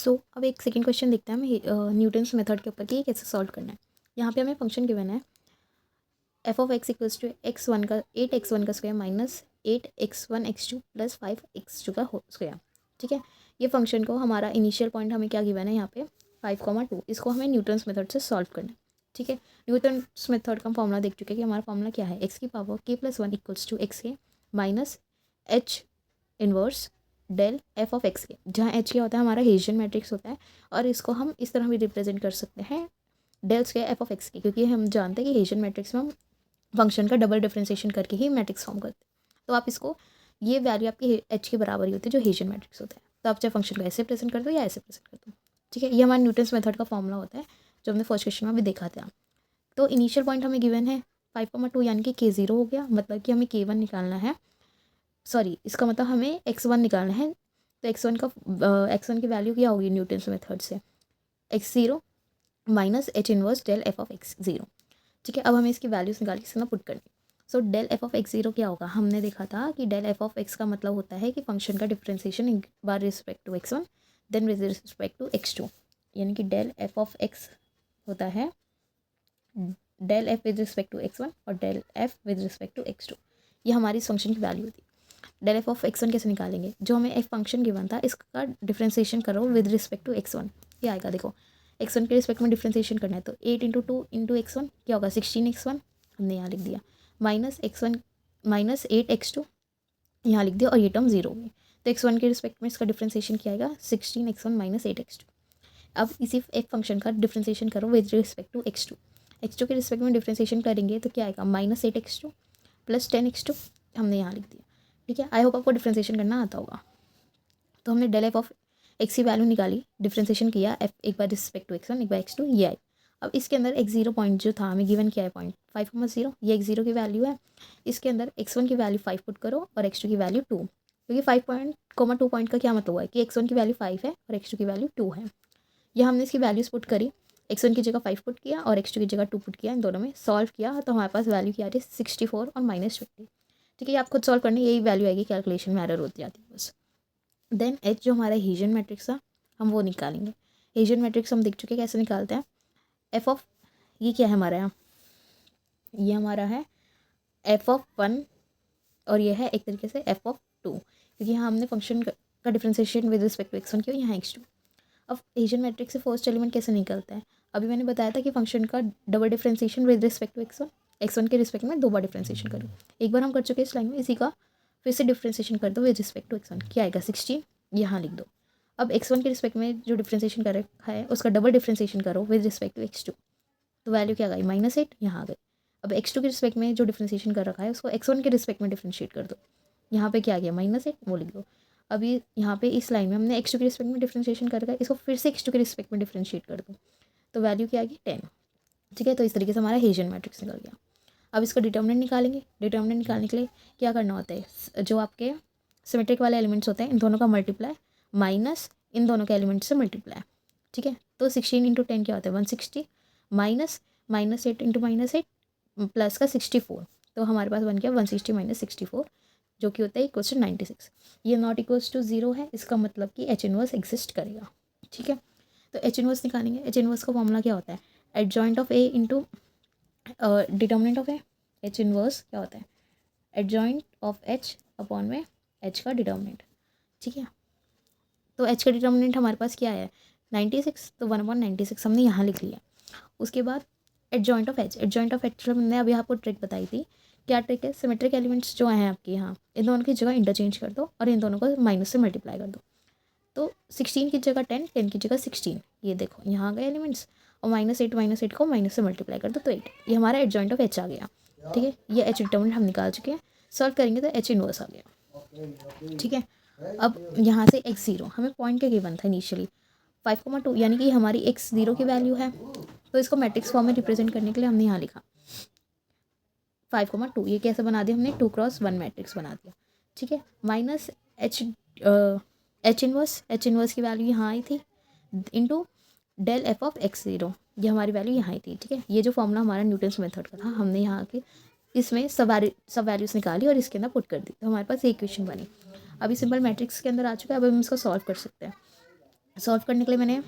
अब एक second question देखते हैं हमें न्यूटन्स मेथड के ऊपर कि ये कैसे सॉल्व करना है। यहाँ पे हमें फंक्शन गिवन है F of X equals to x1 का 8x1 का square minus 8x1 x2 plus 5x2 का स्क्वायर। ठीक है, ये फंक्शन को हमारा इनिशियल पॉइंट हमें क्या गिवन है यहाँ पे 5,2। इसको हमें न्यूटन्स मेथड से सॉल्व करना है। ठीक है, न्यूटन्स मेथड का फॉर्मूला देख चुके हैं कि हमारा फॉर्मूला क्या है, एक्स की power k+1 equals to x के minus H inverse del F of x के, जहाँ एच क्या होता है हमारा हेसियन मैट्रिक्स होता है, और इसको हम इस तरह भी रिप्रेजेंट कर सकते हैं del square F of x के, क्योंकि हम जानते हैं कि हेसियन मैट्रिक्स में हम फंक्शन का डबल डिफरेंशिएशन करके ही मैट्रिक्स फॉर्म करते हैं। तो आप इसको, ये वैल्यू आपकी एच के बराबर ही होती है जो हेसियन मैट्रिक्स होता है। तो आप चाहे फंक्शन को ऐसे प्रेजेंट कर दो या ऐसे प्रेजेंट कर दो। ठीक है, ये हमारे न्यूटन्स मेथड का फॉर्मूला होता है जो हमने फर्स्ट क्वेश्चन में भी देखा था। तो इनिशियल पॉइंट हमें गिवन है 5,2 यानी कि k0 हो गया, मतलब कि हमें k1 निकालना है, सॉरी इसका मतलब हमें x1 निकालना है। तो x1 की वैल्यू क्या होगी न्यूटन्स मेथड से, x0 minus H inverse del F of x0। ठीक है, अब हमें इसकी वैल्यूज निकाली इसके अंदर पुट करनी। So del F of x0 क्या होगा, हमने देखा था कि डेल एफ ऑफ x का मतलब होता है कि फंक्शन का डिफरेंशिएशन बार respect to x1 then with respect to x2, यानी कि डेल एफ ऑफ x होता है del F with respect to x1 और del F with respect to x2। ये हमारी इस फंक्शन की वैल्यू थी। डेल एफ ऑफ x1 कैसे निकालेंगे, जो हमें एक फंक्शन गिवन था इसका डिफरेंशिएशन करो विद रिस्पेक्ट टू x1। ये आएगा, देखो x1 के रिस्पेक्ट में डिफरेंशिएशन करना है तो 8 × 2 × x1 क्या होगा 16x1, हमने यहाँ लिख दिया, माइनस x1 माइनस 8x2 यहाँ लिख दिया, और ये टर्म 0 हो गई। तो x1 के रिस्पेक्ट में इसका डिफरेंशिएशन क्या आएगा 16x1 माइनस 8x2। अब इसी एक फंक्शन का डिफरेंशिएशन करो विद रिस्पेक्ट टू x2 के रिस्पेक्ट में डिफरेंशिएशन करेंगे तो क्या आएगा माइनस 8x2 प्लस 10x2, हमने यहाँ लिख दिया। ठीक है, आई होप आपको डिफरेंशिएशन करना आता होगा। तो हमने डेल एफ ऑफ एक्स की वैल्यू निकाली, डिफरेंशिएशन किया एफ एक बार रिस्पेक्ट टू x1 एक बार x2, ये आई। अब इसके अंदर x0 पॉइंट जो था हमें गिवन किया है पॉइंट 5,0, ये x0 की वैल्यू है। इसके अंदर x1 की वैल्यू 5 पुट करो और x2 की वैल्यू 2, क्योंकि 5,2 पॉइंट का क्या मतलब हुआ है कि x1 की वैल्यू 5 है और x2 की वैल्यू 2 है। यह हमने इसकी वैल्यूज पुट करी, x1 की जगह 5 पुट किया और x2 की जगह 2 पुट किया, इन दोनों में सॉल्व किया तो हमारे पास वैल्यू क्या आ रही है 64 और -20। ठीक है, आप खुद सॉल्व करने यही वैल्यू आएगी, कैलकुलेशन में एरर होती जाती है बस। देन एच जो हमारा हेसियन मैट्रिक्स था हम वो निकालेंगे। हेसियन मैट्रिक्स हम देख चुके हैं कैसे निकालते हैं। एफ ऑफ, ये क्या है हमारा यहाँ, ये हमारा है एफ ऑफ 1 और ये है एक तरीके से एफ ऑफ 2, क्योंकि यहाँ हमने फंक्शन का differentiation with respect to x1 किया, यहाँ x2। अब हेसियन मैट्रिक्स से फर्स्ट एलिमेंट कैसे निकलता है, अभी मैंने बताया था कि फंक्शन का double differentiation with respect to x1 के रिस्पेक्ट में 2 बार डिफरेंशिएशन करो। एक बार हम कर चुके हैं इस लाइन में, इसी का फिर से डिफरेंशिएशन कर दो विद रिस्पेक्ट टू x1, क्या आएगा 16, यहाँ लिख दो। अब x1 के रिस्पेक्ट में जो डिफरेंशिएशन कर रखा है उसका डबल डिफरेंशिएशन करो विद रिस्पेक्ट टू x2, तो वैल्यू क्या आ गई -8, यहाँ आ गई। अब x2 के रिस्पेक्ट में जो डिफरेंशिएशन कर रखा है उसको x1 के रिस्पेक्ट में डिफरेंशिएट कर दो, यहाँ पे क्या आ गया -8, वो लिख दो। अभी यहाँ पे इस लाइन में हमने x2 के रिस्पेक्ट में डिफरेंशिएशन कर रखा है, इसको फिर से x2 के रिस्पेक्ट में डिफरेंशिएट कर दो, तो वैल्यू क्या आ गई 10। ठीक है, तो इस तरीके से हमारा हेसियन मैट्रिक्स निकल गया। अब इसका डिटर्मिनेंट निकालेंगे। डिटर्मिनेंट निकालने के लिए क्या करना होता है, जो आपके सिमेट्रिक वाले एलिमेंट्स होते हैं इन दोनों का मल्टीप्लाई माइनस इन दोनों के एलिमेंट्स से मल्टीप्लाई। ठीक है, तो 16 × 10 क्या होता है 160, माइनस -8 × -8 प्लस का 64, तो हमारे पास बन गया 160 - 64 जो कि होता है इक्वल्स टू 96। ये नॉट इक्वल्स टू 0 है, इसका मतलब कि एच इनवर्स एग्जिस्ट करेगा। ठीक है, तो एच इनवर्स निकालेंगे। एच इनवर्स का फॉर्मूला क्या होता है, adjoint of A into determinant of A. H inverse क्या होता है एडजॉइंट ऑफ एच अपॉन में एच का डिटर्मिनेंट। ठीक है, तो एच का डिटर्मिनेंट हमारे पास क्या है 96, तो 1/96 हमने यहाँ लिख लिया। उसके बाद adjoint of H, adjoint of H हमने अभी आपको ट्रिक बताई थी। क्या ट्रिक है, सिमेट्रिक एलिमेंट्स जो हैं आपके यहाँ इन दोनों की जगह इंटरचेंज कर दो और इन दोनों को माइनस से मल्टीप्लाई कर दो। तो 16 की जगह 10, 10 की जगह 16, ये देखो यहाँ आ गए एलिमेंट्स, और -8 को माइनस से मल्टीप्लाई कर दो तो 8, ये हमारा एडजॉइंट ऑफ एच आ गया। ठीक है, ये एच डिटर्मिनेंट हम निकाल चुके हैं। सॉल्व करेंगे तो एच इनवर्स आ गया। ठीक है, अब यहाँ से x0 हमें पॉइंट क्या गिवन था इनिशियली 5,2, यानी कि हमारी x0 की वैल्यू है, तो इसको मैट्रिक्स फॉर्म में रिप्रेजेंट करने के लिए हमने यहाँ लिखा 5,2। ये कैसे बना दिया हमने 2x1 मैट्रिक्स बना दिया। ठीक है, माइनस एच इनवर्स की वैल्यू यहाँ आई थी into del F of x0, ये हमारी वैल्यू यहाँ आई थी। ठीक है, ये जो फॉर्मूला हमारा न्यूटन्स मेथड का था हमने यहाँ के इसमें सब वैल्यूज़ निकाली और इसके अंदर पुट कर दी, तो हमारे पास ये इक्वेशन बनी। अभी सिंपल मैट्रिक्स के अंदर आ चुका है, अब हम इसको सॉल्व कर सकते हैं। सॉल्व करने के लिए मैंने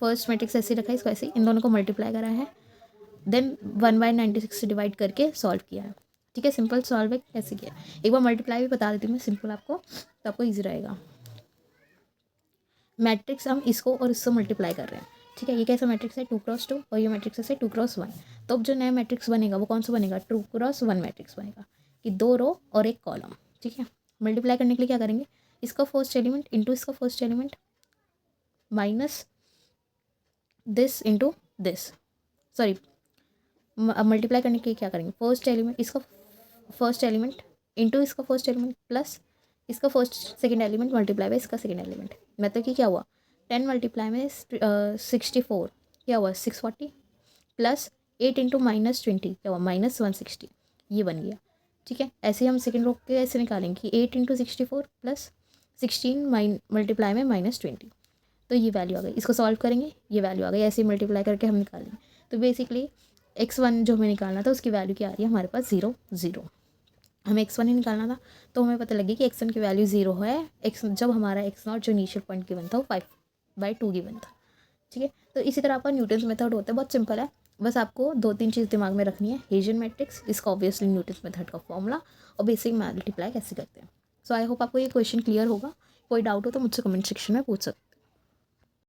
फर्स्ट मैट्रिक्स ऐसे रखा है, इसको ऐसे इन दोनों को मल्टीप्लाई करा है, देन 1/96 से डिवाइड करके सॉल्व किया है। ठीक है, सिंपल सॉल्व है कैसे किया। एक बार मल्टीप्लाई भी बता देती हूँ मैं सिंपल आपको, तो आपको ईजी रहेगा। मैट्रिक्स हम इसको और इससे मल्टीप्लाई कर रहे हैं। ठीक है, ये कैसा मैट्रिक्स है 2x2 और ये मैट्रिक्स है 2x1। तो अब जो नया मैट्रिक्स बनेगा वो कौन सा बनेगा 2x1 मैट्रिक्स बनेगा कि 2 रो और 1 कॉलम। ठीक है, मल्टीप्लाई करने के लिए क्या करेंगे, इसका फर्स्ट एलिमेंट इंटू इसका first element minus this into this, sorry multiply करने के लिए क्या करेंगे, फर्स्ट एलिमेंट इसका फर्स्ट एलिमेंट इंटू इसका फर्स्ट एलिमेंट प्लस इसका first second element multiply by इसका सेकंड एलिमेंट। मतलब कि क्या हुआ 10 मल्टीप्लाई में 64 क्या हुआ 640 प्लस 8 इंटू -20 क्या हुआ -160, ये बन गया। ठीक है, ऐसे ही हम सेकंड रो के ऐसे निकालेंगे कि 8 इंटू 64 प्लस 16 मल्टीप्लाई में -20, तो ये वैल्यू आ गई। इसको सॉल्व करेंगे, ये वैल्यू आ गई, ऐसे ही मल्टीप्लाई करके हम निकालेंगे। तो बेसिकली x1 जो हमें निकालना था उसकी वैल्यू क्या आ रही है हमारे पास 0 0। हमें x1 ही निकालना था, तो हमें पता लगी कि x1 की वैल्यू 0 है जब हमारा x0 जो इनिशियल पॉइंट गिवन था वो 5/2 गिवन था। ठीक है, तो इसी तरह आपका न्यूटन्स मेथड होता है, बहुत सिंपल है। बस आपको 2-3 चीज़ दिमाग में रखनी है, हेजन मैट्रिक्स, इसका ऑब्वियसली न्यूटन्स मेथड का फॉर्मूला और बेसिक मल्टीप्लाई कैसे करते हैं। सो आई होप आपको ये क्वेश्चन क्लियर होगा। कोई डाउट हो तो मुझसे कमेंट सेक्शन में पूछ सकते हैं।